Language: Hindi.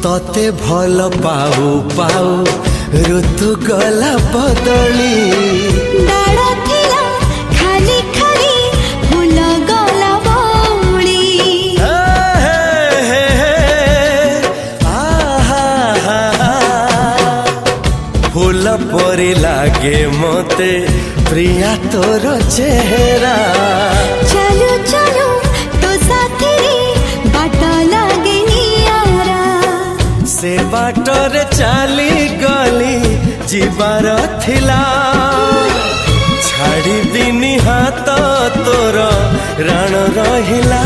तते भल पाऊ पाऊ ऋतु गला बदली डाळ थिला खाली खाली फूल गला बौली फूल परी लागे मते प्रिया तोर चेहरा चलो चलो तो साथी बाट लागे नियारा से बाटरे चली गली जीवार थिला छाड़ी दिनी हाथ तोर राण रहिला।